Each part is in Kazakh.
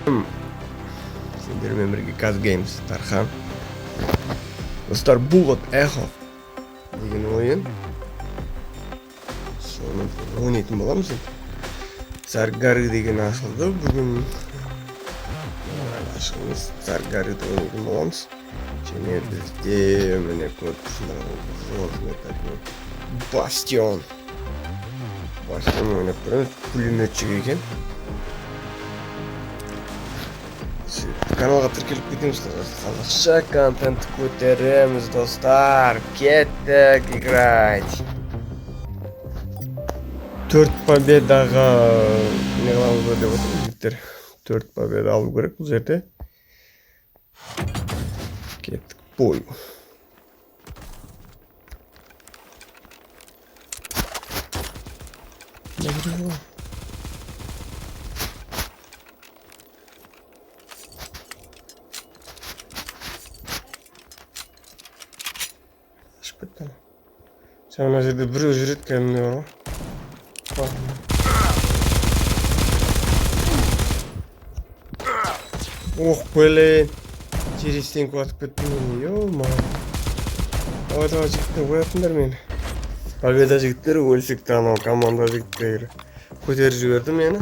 Сендермен бірге Gaz Games Тархан. Достар, бұл вот Echo деген ойын. Соны ойнайтын боламыз енді. Заргары деген ашылды. Бүгін ашылымыз Заргарыды ойнайтын боламыз. Және бізде міне көріп Бастион. Бастион ойнап көріңіз, пулеметчик екен. Каналға тіркеліп кетеміз, қазақша контент көтереміз, достар. Кеттік играть. 4 победаға не қыламыз деп отырмыз, жігіттер. 4 победа алу керек бұл жерде. Кеттік бой. Sen ona жерде біреу жүреді кәдімгі бар. Ох, блин. Терестен атып кеттім мен. Ё-ма. Давай жігіттер қоятындар мені. Победа жігіттер өлсекті анау команда жігіттері көтеріп жіберді мені.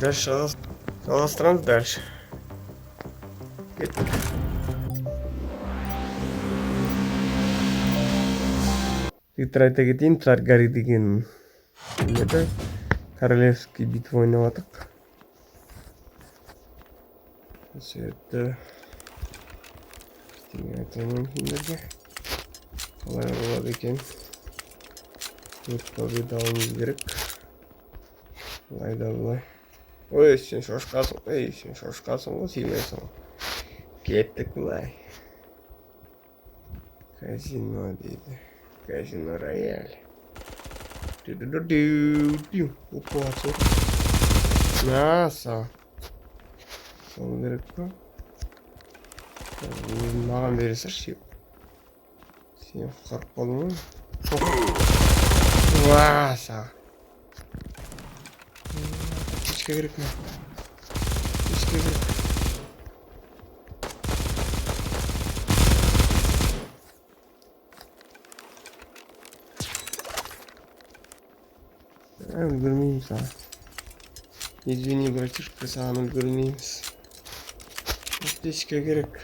Дальше жалғастырамыз дальше. Кеттік. Жігіттер айта кетейін, Заргары деген королевский битва ойнап жатық. Сөйтті. Ештеңе айтамын сендерге. Қалай болады екен. 4 победа алуымыз керек. Былай да былай. Ой, сен шошқасың. Сен шошқасың ғой, сыйлайсың. Кеттік былай. Казино дейді. Казино рояль. Опа, сол. Наса. Сол керек па? Маған бересірші. Сен құтқарып қалдың ғой. Наса. Ешке керек ме? Ешке керек. Үлгірмейміз, а. Извини, братишка, саған үлгірмейміз. Ешке керек.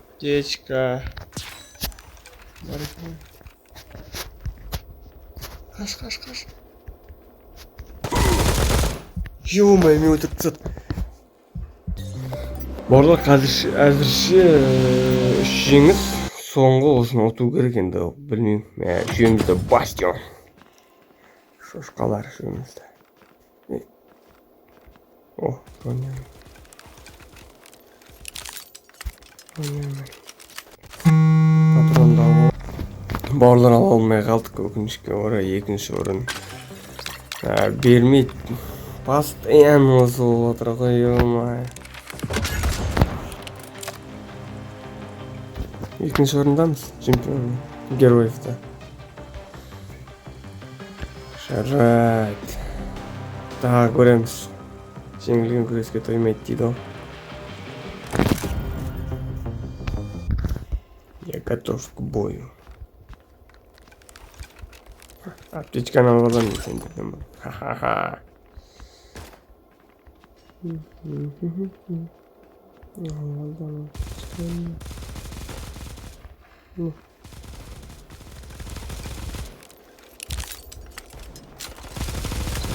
Аптечка. Қаш. Ё-моё, мен өтіріп тастады. Барлық әзірше 3 жеңіс, соңғы осыны ұту керек енді, білмеймін. Жүйемізді Бастион. Шошқалар жүйемізді. О, ойнаймын. Патронды алу. Барлығын ала алмай қалдық, өкінішке орай 2-ші орын. Бермейді. Постоянно осы болып отыр ғой, ё-май. 2-ші орындамыз, чемпион героевта. Жарайды. Тағы көреміз. Жеңілген күреске тоймайды дейді ол. Я готов к бою. Аптечканы алып аламын сендерден бұл. Ха-ха-ха.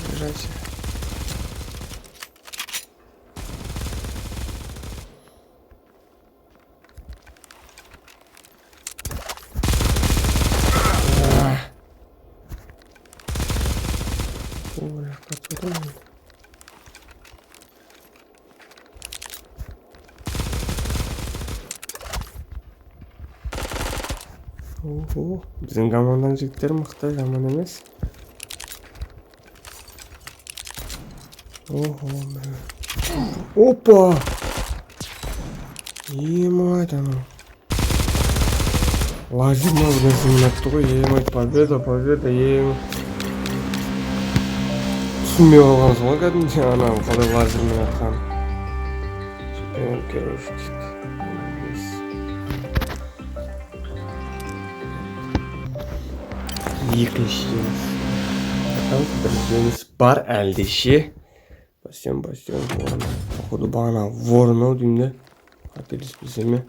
Собирайся. Ой, патрон. Ого, біздің команданың жігіттері мықты, жаман емес. Ого, опа! Ема-ай, Лазер ма бірнәрсе мінатты ғой, ей, победа, ей. Түсінмей қалғансың ғой кәдімгі анау қалай лазер мінатқан. Екінші жеңіс. Бір жеңіс бар әлдеше. Бастион, ворон. Походу бағана ворон ау деймін де. Қателеспесем ме?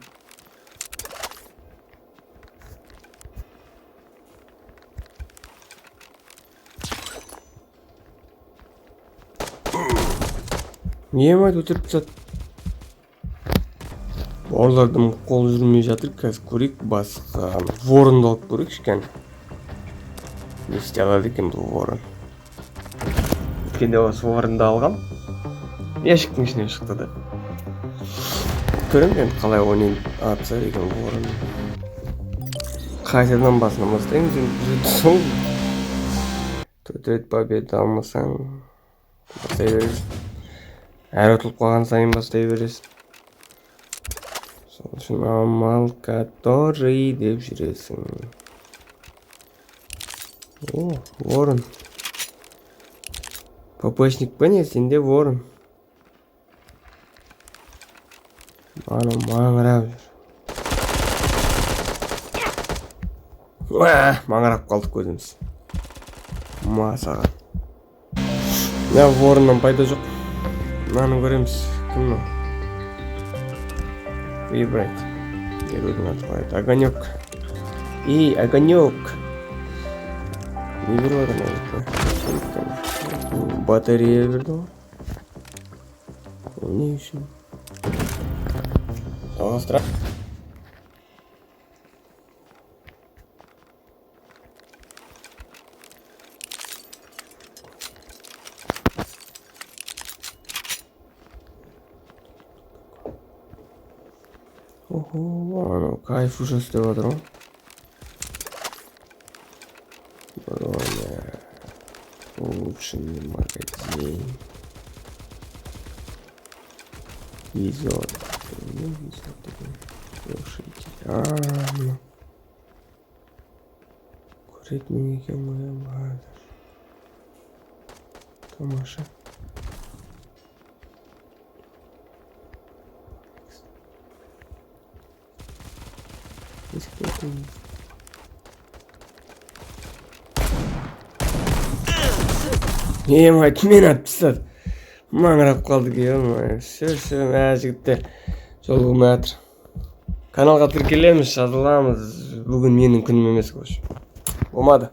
Не майды өтіріп тастады? Олардың қол жүрмей жатыр, қазір көрейік басқа. Воронды алып көрейік шкен. Не істей алады екен бұл ворон? Өткенде осы воронды алғам. Ящиктің ішінен шықты да. Көремін енді қалай ойнайды атса деген ворон. Қайтадан басынан бастаймыз енді сол. 4 рет победа алмасаң бастай бересің. Әр ұтылып қалған сайын бастай бересің. Сол үшін амал который деп жүресің. О, ворон. ППшник па не, сенде ворон. Ана маңырап жүр. Маңырап қалдық көзіміз. Масаға. Я вороннан пайда жоқ. Мынаны көреміз. Кім мынау? Выбрать. Геройдың аты қалай еді? Огонек. Ей, огонек. Не беріп отыр? Батарея берді ғой. Не үшін? Жалғастыра. Охо, анау кайф уже істеп жатыр ғой. Улучшенный магазин. Везет. Слушайте. Курить мне моя мать. Тамаша. Мать, мен атпыстады. Маңырап қалды ке, все, жігіттер жолығым жатыр. Каналға тіркелеміз, жазыламыз. Бүгін менің күнім емес, болмады.